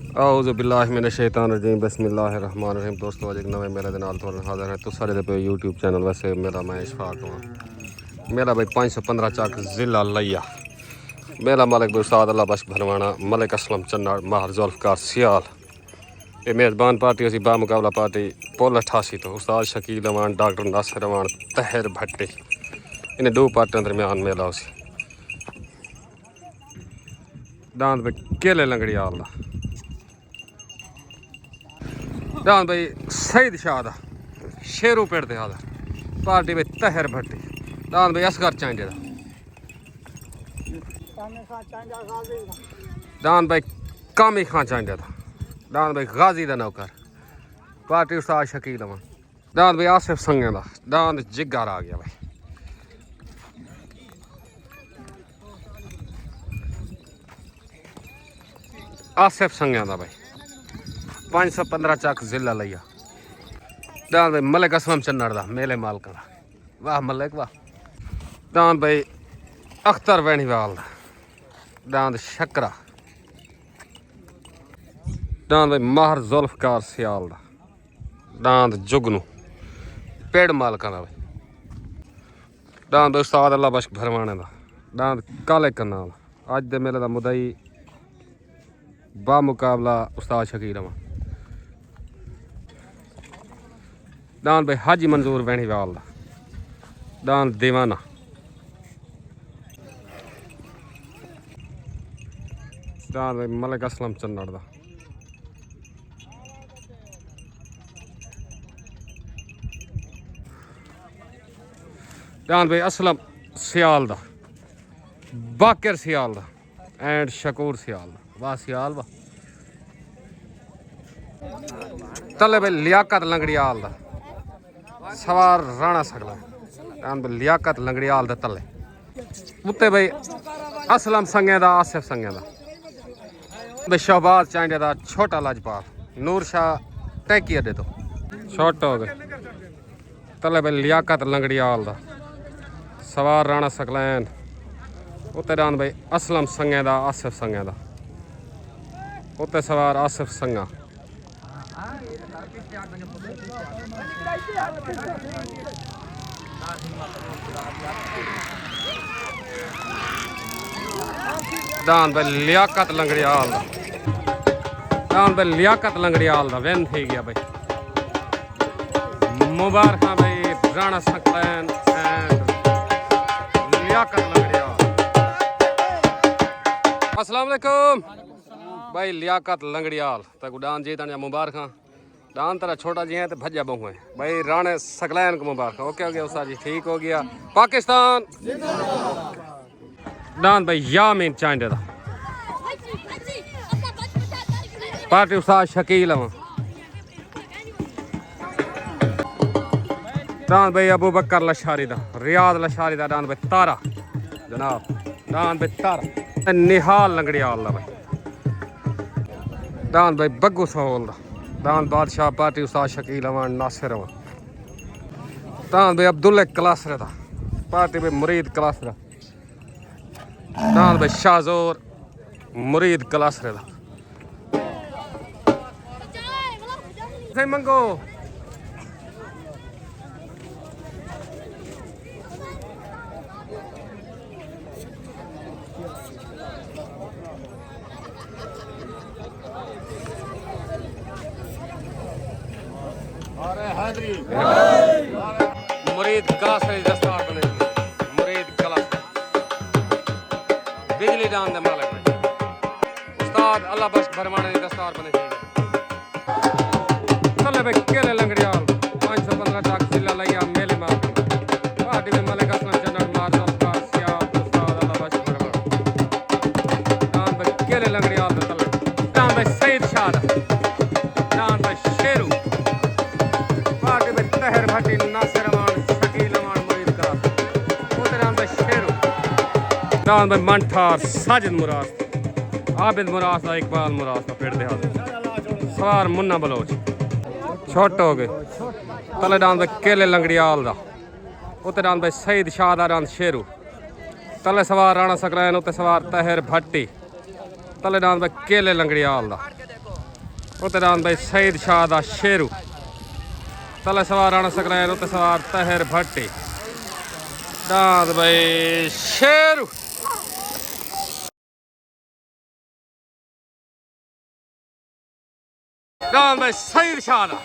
औज़ु बिल्लाहि मिनश शैतानिर रजीम बिस्मिल्लाहिर रहमानिर रहीम। दोस्तों अज एक नवे मेले दे नाल तुहाडे हाज़र है तो सारे दे पे यूट्यूब चैनल वैसे मेरा मैं इशफाक हूँ। मेरा भाई 515 चक ज़िला लिया मेरा मलिक भाई उस्ताद अल्लाह बख्श भरवाना मलिक असलम चन्नाड़ माहर जुल्फ़कार सियाल ये मेज़बान पार्टी उसी बामुकाबला पार्टी पोल 88 तो उस्ताद शकील अवान डॉक्टर नासिर अवान तहर भट्टी इन्हें दो पार्टियों दरमियान मेला उसी दांद भाई केले लंगड़ी आल दान भाई सईद शाह दा शेरू पेड़ दे हाल पार्टी भाई तहर भट्टी दान भाई असगर चांजे दा दान भाई कामी खां चांजे दा दान भाई गाजी दा नौकर पार्टी उस्ताद शकील अमान दान भाई आसिफ संगे दा दान जिगर आ गया भाई आसिफ संगे दा भाई 515 चक ज़िला लिया दान भाई मलिक असलम चन्नाड़ दा मेले मालक दा वाह मलिक वाह दान भाई अख्तर वैनीवाल दा दान शकरा दान भाई माहर जुल्फ़कार सियाल दा दान जुगनू पेड़ मालक दा भाई दान भाई उस्ताद अल्लाह बख्श भरवाने दा दान काले कन्नाल अज दे मेले दा मुदई बामुकाबला उस्ताद शकील अवान दान भाई हाजी मंजूर वैनीवाल दा दान दीवाना दान भाई मलिक असलम चन्नाड़ दा दान भाई असलम सियाल दा बाकर सियाल दा एंड शकूर सियाल दा वाह सियाल वाह तले भाई लियाकत लंगड़ियाल दा सवार राणा सकला दान भाई लियाकत लंगड़ियाल दे तले उत्ते भाई असलम संगे दा आसिफ संगे दा भाई शहबाज चांडे दा छोटा लाजपाल नूर शाह टैंकी अड्डे तो शॉर्ट हो गए तले भाई लियाकत लंगड़ियाल दा सवार राणा सकलैन उत्ते दान भाई असलम संगे दा आसिफ संगे दा उत्ते सवार आसिफ संगा दान भाई लियाकत लंगड़ियाल दा दान भाई लियाकत लंगड़ियाल दा वेन थी गया भाई मुबारक भाई राणा सकलैन एंड लियाकत लंगड़ियाल अस्सलाम वालेकुम भाई लियाकत लंगड़ियाल तक डान जी तन मुबारक डान तेरा छोटा जी है तो भज्जा बहु है भाई राणे सकलैन को मुबारक ओके हो गया उस्ताद जी ठीक हो गया पाकिस्तान डान भाई यामीन चांडे दा पार्टी उस्ताद शकील अवान दान भाई अबू बकर लशारी दा रियाद लशारी दा दान भाई तारा जनाब दान भाई तारा निहाल लंगड़ियाल दा भाई दान भाई बग्गू सोल दा दान बादशाह पार्टी उस्ताद शकील अवान नासिर अवान दान भाई अब्दुल्ला क्लासरे दा पार्टी भाई मुरीद क्लासरा दान भाई शाहजोर मुरीद क्लासरे दा मंगो मुरीद क्लास दस्तार बने मुरीद क्लास बिजली दान दे मालिक उस्ताद अल्लाह बख्श भरवाने दी दस्तार बने चले भाई केले लंगड़ियाल 515 चक ज़िला लिया मेले माल पार्टी में मलिक असलम चन्नाड़ माहर जुल्फ़कार सियाल उस्ताद अल्लाह बख्श भरवाना दान भाई केले लंगड़ियाल दे तले दान भाई सईद शाह दा दान भाई शेरू पार्टी में तहर भट्टी नासिर अवान शकील अवान मुरीद का उते दान भाई शेरू दान भाई मंठार साजिद मुराद आबिद मुराद दा इकबाल मुराद दा पेड़ दे हाल सवार मुन्ना बलोच छोट हो गए तले दान भाई केले लंगड़ियाल दा उते दान भाई सईद शाह दा दान शेरू तले सवार राणा सकलैन उत्ते सवार तहर भट्टी तले दान भाई केले लंगड़ियाल दा उत्ते रान भाई सईद शाह दा शेरू तले सवार राणा सकरैन उत्ते सवार तहर भट्टी दांद भाई शेरू दांद भाई सईद शाह दा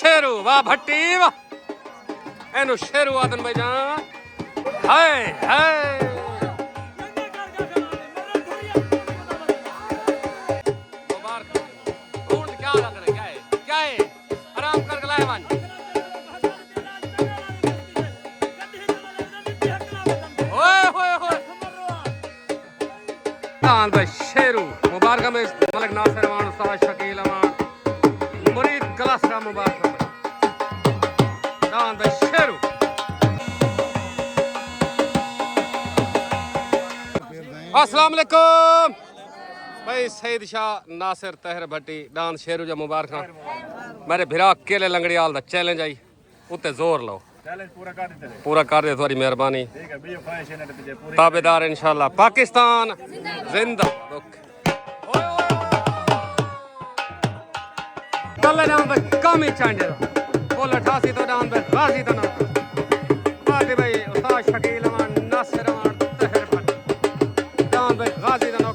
शेरू वाह भट्टी वाह एनु शेरू आदन भाई जान हाय हाय शेरू मुबारक में मलिक नासिर अमान उस्ताद शकील अमान मुरीद गलास का मुबारक शेरू अस्सलाम वालेकुम भाई सईद शाह नासिर तहर भट्टी डांस शेरू जा मुबारक मेरे भिरा केले लंगड़ियाल दा चैलेंज आई उत्ते जोर लो पूरा कर दे थोड़ी मेहरबानी ताबेदार इंशाल्लाह पाकिस्तान जिंदा तले डांस पे कम ही चांजे बोल 88 तो डांस पे गाजी तो ना पार्टी भाई उस्ताद शकील अमान नासिर अमान तहर भट्टी डांस पे गाजी तो ना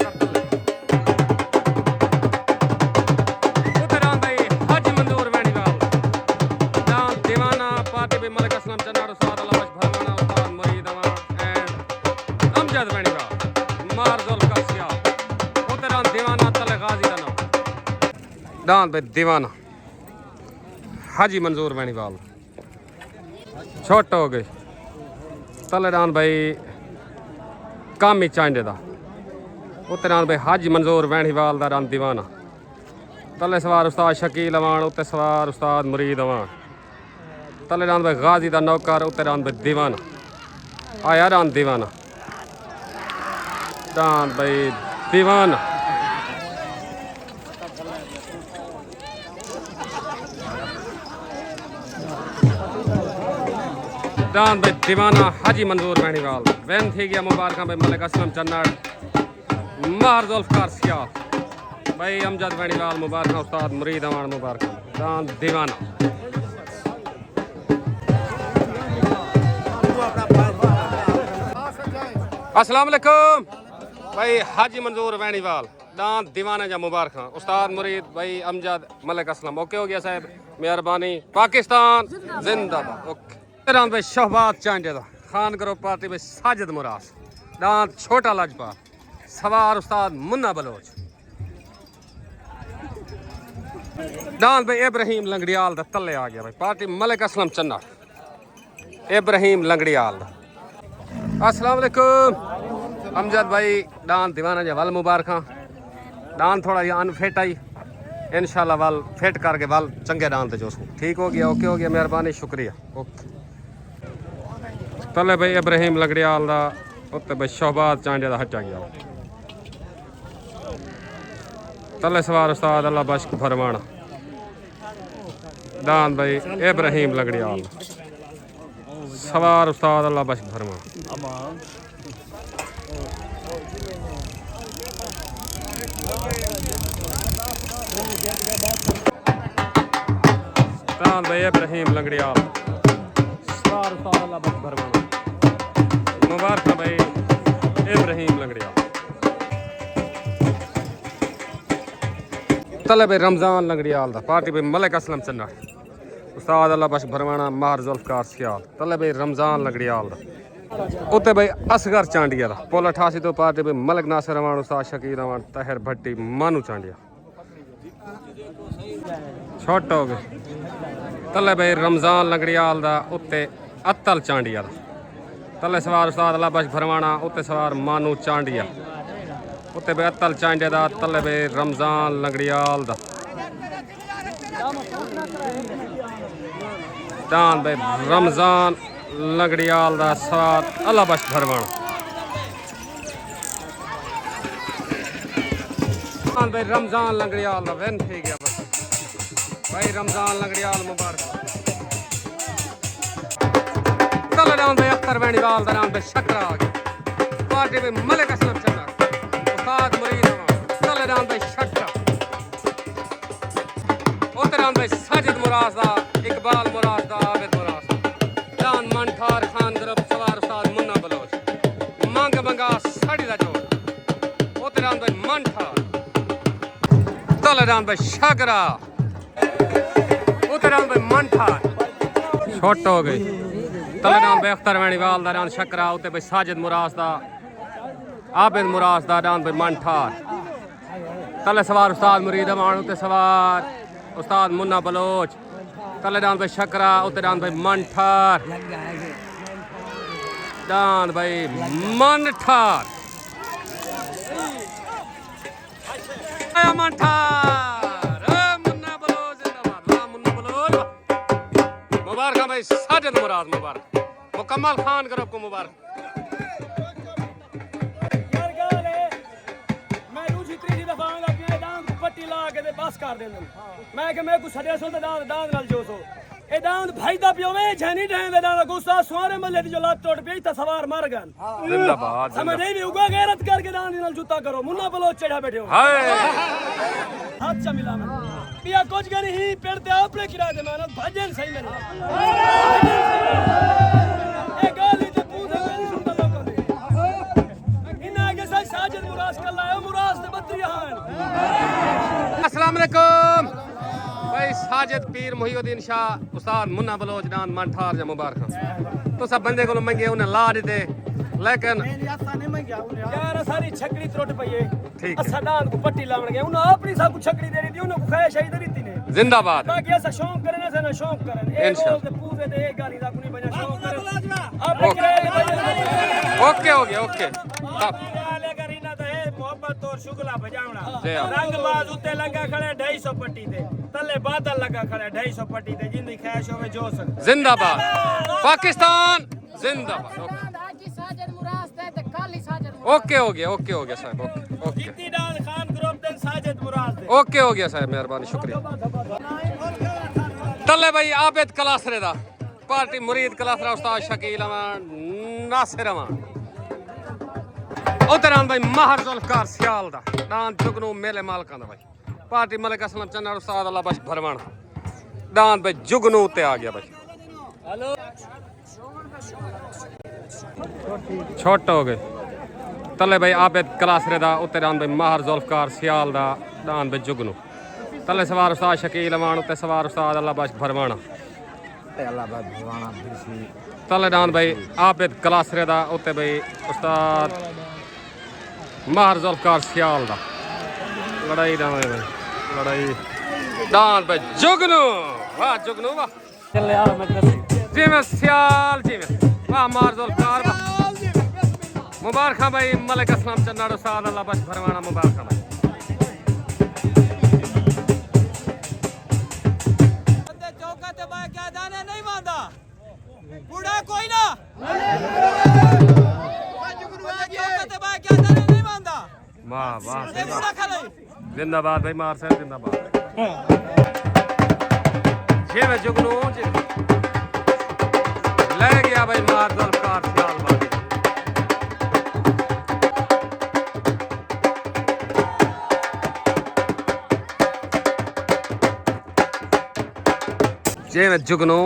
दान पे दीवाना हाजी मंजूर बैनीवाल छोट हो गए तले दान भाई काम ही चांदे दा उत्ते दान भाई हाजी मंजूर बैनीवाल दा दान दीवाना तले सवार उस्ताद शकील अमान उत्ते सवार उस्ताद मुरीद अमान तले दान भाई गाजी दा नौकर उत्ते दान भाई दीवाना आया दान दीवाना दान भाई दीवाना दान भाई दीवाना हाजी मंजूर बैनीवाल वैन थी गया मुबारक भाई मलिक असलम चन्नड़ मार जुल्फकार सियाल भाई अमजद बैनीवाल मुबारक उस्ताद मुरीद अमान मुबारक दान दीवाना अस्सलाम वालेकुम भाई हाजी मंजूर बैनीवाल दान दीवाना जा मुबारक उस्ताद मुरीद भाई अमजद मलिक असलम ओके हो गया साहब मेहरबानी पाकिस्तान जिंदाबाद ओके दान भाई शहबाज चांडे दा खान करो पार्टी में साजिद मुरास दान छोटा लाजपा सवार उस्ताद मुन्ना बलोच दान भाई इब्राहिम लंगड़ियाल दा तले आ गया भाई पार्टी मलिक असलम चन्ना इब्राहिम लंगड़ियाल दा अस्सलाम वालेकुम अमजद भाई दान दीवाना जा वल मुबारक दान थोड़ा जिहा अनफिट आई इंशाल्लाह वल फिट करके वल चंगे दान ते जोसू ठीक हो गया ओके हो गया मेहरबानी शुक्रिया ओके तले भाई इब्राहिम लंगड़ियाल दा उत्ते भाई शहबाज चांडे दा हचा गया तले सवार उस्ताद अल्लाह बख्श फरमाना दान भाई इब्राहिम लंगड़ियाल सवार उस्ताद अल्लाह बख्श फरमाना दान भाई इब्राहिम लंगड़ियाल सवार उस्ताद अल्लाह बख्श फरमाना मुबारक भाई इब्राहिम लंगड़ियाल तले भाई रमजान लंगड़ियाल दा पार्टी भाई मलिक असलम चन्ना उस्ताद अल्लाह बख्श फरमाना मार जुल्फकार सियाल तले भाई रमजान लंगड़ियाल दा उत्ते भाई असगर चांडिया दा पोल 88 तो पार्टी भाई मलिक नासिर अमान उस्ताद शकील अमान तहर भट्टी मानू चांडिया छोट हो गए तले भाई रमजान लंगड़ियाल दा उत्ते अत्तल चांडिया दा तले सवार उस्ताद अल्लाह बख्श फरमाना उत्ते सवार मानू चांडिया उत्ते भाई अत्तल चांडिया दा तले भाई रमजान लंगड़ियाल दा दान भाई रमजान लंगड़ियाल दा सवार अल्लाह बख्श फरमाना दान भाई रमजान लंगड़ियाल दा वैन थी गया भाई रमजान लंगड़ियाल मुबारक तले दान भाई अख्तर बैनीवाल दा नाम भाई शकरा आ गया पार्टी भाई मलिक असलम चन्ना उस्ताद मुरीद तले दान भाई शकरा रान भाई साजिद मुराद दा इकबाल मुराद दा आबिद मुराद दान मनठार खान ग्रुप सवार उस्ताद मुन्ना बलोच मंग मंगा साड़ी दा जोड़ उते रान भाई मनठार तले रान भाई शागरा उते रान भाई मनठार छोट हो गई तले रान भाई अख्तर वेणीवाल दा रान शकरा उते भाई साजिद मुराद दा आबिद मुराद दा रान भाई मनठार तले सवार उस्ताद मुरीद अमान उते सवार उस्ताद मुन्ना बलोच तले दान भाई शकरा उते दान भाई मनठार दान भाई मनठार मनठार मुन्ना बलोच जिंदाबाद वाह मुन्ना बलोच मुबारक भाई साजिद मुराद मुबारक मुकम्मल खान ग्रुप को मुबारक बस कर देना मैं कि मैं कुछ सड़िया सो दांद दांद नाल जो सो ए दांद भाई दा पियोवे झनी ढें दे दांद गुस्सा सुआरे मल्ले दी जो लात टूट पई ता सवार मर गन जिंदाबाद समझ नहीं भी उगा गैरत करके दांद नाल जूता करो मुन्ना बलोच चढ़ा बैठे हो हाय हाथ चा मिला मैं पिया कुछ गनी ही पेड़ ते आपने किरा दे मेहनत भजन सही मेरे ए गाली ते पूछे मेरी सुनता लोगों दे इना आगे सही साजिद मुराद कर लायो मुराद ते बद्रिया हां अस्सलाम वालेकुम भाई साजिद पीर मुहीउद्दीन शाह उस्ताद मुन्ना बलोच दान मनठार जा मुबारक तो सब बंदे को मंगे उन्हें ला दे लेकिन यार सारी छकड़ी त्रुट पई है ठीक है सदान को पट्टी लावण गए उन्हें अपनी सब छकड़ी दे दी उन्हें ख्वाहिश है इधर ही ने जिंदाबाद बाकी ऐसा शौक करने से ना शौक करन एक बोल ते पूरे दे एक गाली दा कुनी बजा शौक कर ओके हो गया ओके मोहब्बत और शुगला बजावना रंगबाज उत्ते लगा खड़े 250 पट्टी ते तले बादल लगा खड़े 250 पट्टी ते जिंदी ख्वाहिश होवे जो सक जिंदाबाद पाकिस्तान जिंदाबाद ओके हो गया साहब ओके दान खान ग्रुप दे साजिद मुराद ओके हो गया साहब मेहरबानी शुक्रिया तले भाई आबिद कलासरे दा पार्टी मुरीद कलासरा उस्ताद शकील अमान नासिर अमान उतरान भाई महर जुल्फकार सियाल दा दान जुगनू मेले मालकां दा भाई पार्टी मलिक असलम चन्ना उस्ताद अल्लाह बख्श भरवाना दान भाई जुगनू ते आ गया भाई हेलो छोट हो गए तले भाई आबिद कलासरे दा उतरान भाई महर जुल्फकार सियाल दा दान भाई जुगनू तले सवार उस्ताद शकील अमान उते सवार उस्ताद अल्लाह बख्श भरवाना तले दान भाई आबिद कलासरे दा उते भाई उस्ताद महर जुल्फकार सियाल दा लड़ाई दान भाई लड़ाई दान भाई जुगनू वाह चले यार मैं जी में सियाल जी में वाह महर जुल्फकार वाह मुबारक भाई मलिक असलम चन्ना उस्ताद अल्लाह बख्श भरवाना मुबारक भाई बंदे चौका ते भाई क्या जाने नहीं मांदा बूढ़ा कोई ना वाह वाह जिंदाबाद भाई मार साहब जिंदाबाद छे में जुगनू ले गया भाई मार जुल्फकार सियाल बागी छे में जुगनू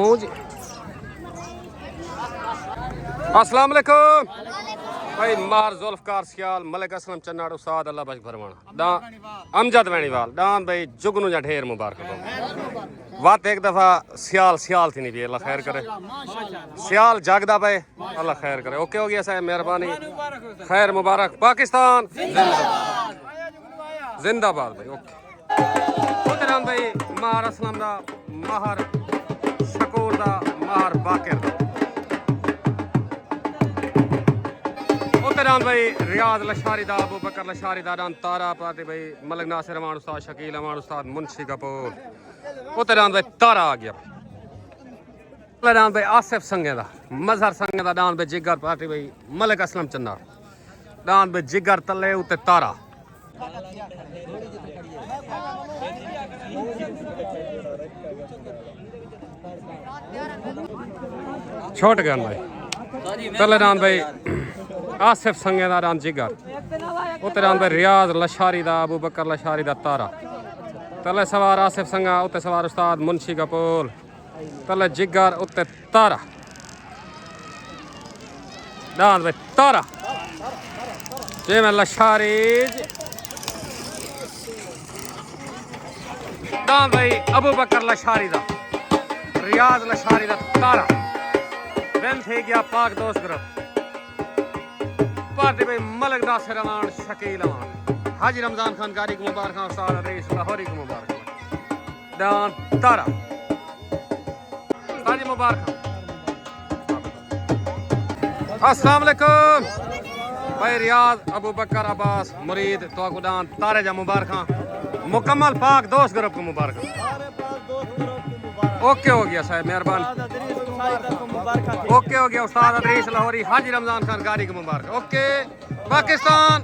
अस्सलाम वालेकुम भाई मार जुल्फकार सियाल मलिक असलम चन्ना उस्ताद अल्लाह बख्श भरवाना दा अमजद वेणीवाल दान भाई जुगनू जा ढेर मुबारक बात एक दफा सियाल थी नहीं भी अल्लाह खैर करे सियाल जागदा भाई अल्लाह खैर करे ओके हो गया साहब मेहरबानी खैर मुबारक पाकिस्तान जिंदाबाद भाई ओके उतरान भाई मार असलम दा महर शकूर दा महर बाकिर दान भाई रियाज लशारी दा अबू बकर लशारी दा दान तारा पाते भाई मलिक नासिर अमान उस्ताद शकील अमान उस्ताद मुंशी कपूर उते दान भाई तारा आ गया दान भाई आसिफ संगे दा मजहर संगे दा दान भाई जिगर पाते भाई मलिक असलम चन्ना दान भाई जिगर तले उते तारा छोट गन भाई तले दान भाई आसिफ संगे दा दान जिगर उते दान भाई रियाज लशारी दा अबू बकर लशारी दा तारा तले सवार आसिफ संगा उत्ते सवार उस्ताद मुंशी कपूर तले जिगर उत्ते तारा दांद भाई तारा जे में लशारी दांद भाई अबू बकर लशारी दा रियाज लशारी दा तारा दिन थे गया पाक दोस्त ग्रुप पार्टी भाई मलिक नासिर अमान शकील अमान हाजी रमजान खान कारी को मुबारक उस्ताद रईस लाहौरी को मुबारक दान तारा उस्ताद जी मुबारक अस्सलाम वालेकुम भाई रियाज अबू बकर अब्बास मुरीद तो दान तारे जा मुबारक मुकम्मल पाक दोस्त ग्रुप को मुबारक ओके हो गया साहब मेहरबान ओके हो गया उस्ताद अदरीस लाहौरी हाजी रमजान खान कारी को मुबारक ओके पाकिस्तान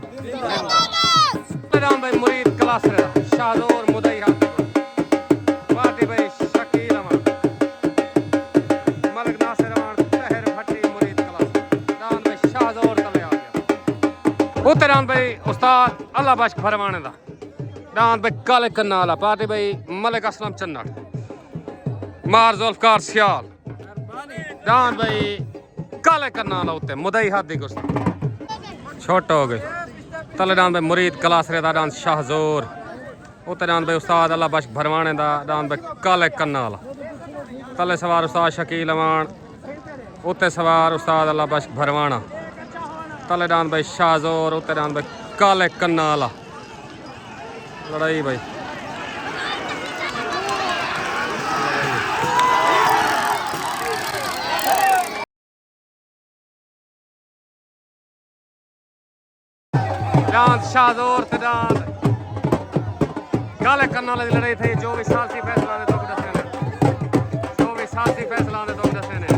भाई मुरीद क्लास शाहजोर मुदई पार्टी भाई शकील अमान मलिक नासिर अमान तहर भट्टी मुरीद क्लास दान भाई शाहजोर तले आ गया उतरान भाई उस्ताद अल्लाह बख्श फरमाने दा दान भाई काले कन्नाला पार्टी भाई मलिक असलम चन्नड़ मार जुल्फकार सियाल दान भाई काले कन्नाला उत्ते मुदई हादी गुस्त छोटा हो गए तले दान भाई मुरीद क्लास दा दान शाहजोर उत्ते दान भाई उस्ताद अल्लाह बख्श भरवाने दा दान भाई काले कन्नाला तले सवार उस्ताद शकील अमान उत्ते सवार उस्ताद अल्लाह बख्श भरवाना तले दान भाई शाहजोर उत्ते दान भाई काले कन्नाला लड़ाई भाई दांत शाहजोर ते दांत काले कन्नाले दी लड़ाई थी जो भी सालसी फैसला ने दुख दसे ने जो भी सालसी फैसला ने दुख दसे ने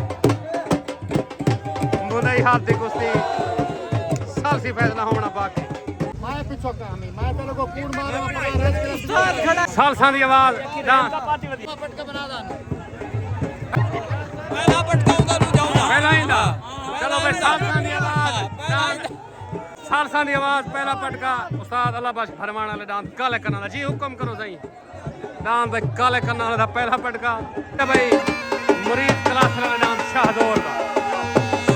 मुदई हाथ दी कुश्ती सालसी फैसला होना बाकी मैं पीछे कहानी मैं तेरे को कूड़ मारा पड़ा सालसा दी आवाज दांत पटका बना दा पहला पटकाऊंगा तू जाऊंगा पहला इंदा चलो भाई सालसा दी आवाज सालसा दी आवाज पहला पटका उस्ताद अल्लाह बख्श फरमाने वाले दांत काले कन्नाला जी हुक्म करो सही दांत भाई काले कन्नाले दा पहला पटका ते भाई मुरीद क्लास वाले दांत शाहजोर दा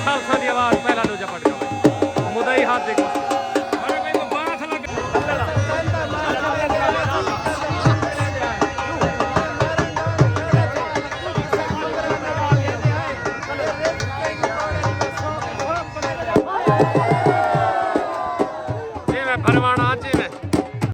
सालसा दी आवाज पहला दूजा पटका भाई मुदई हाथ देखो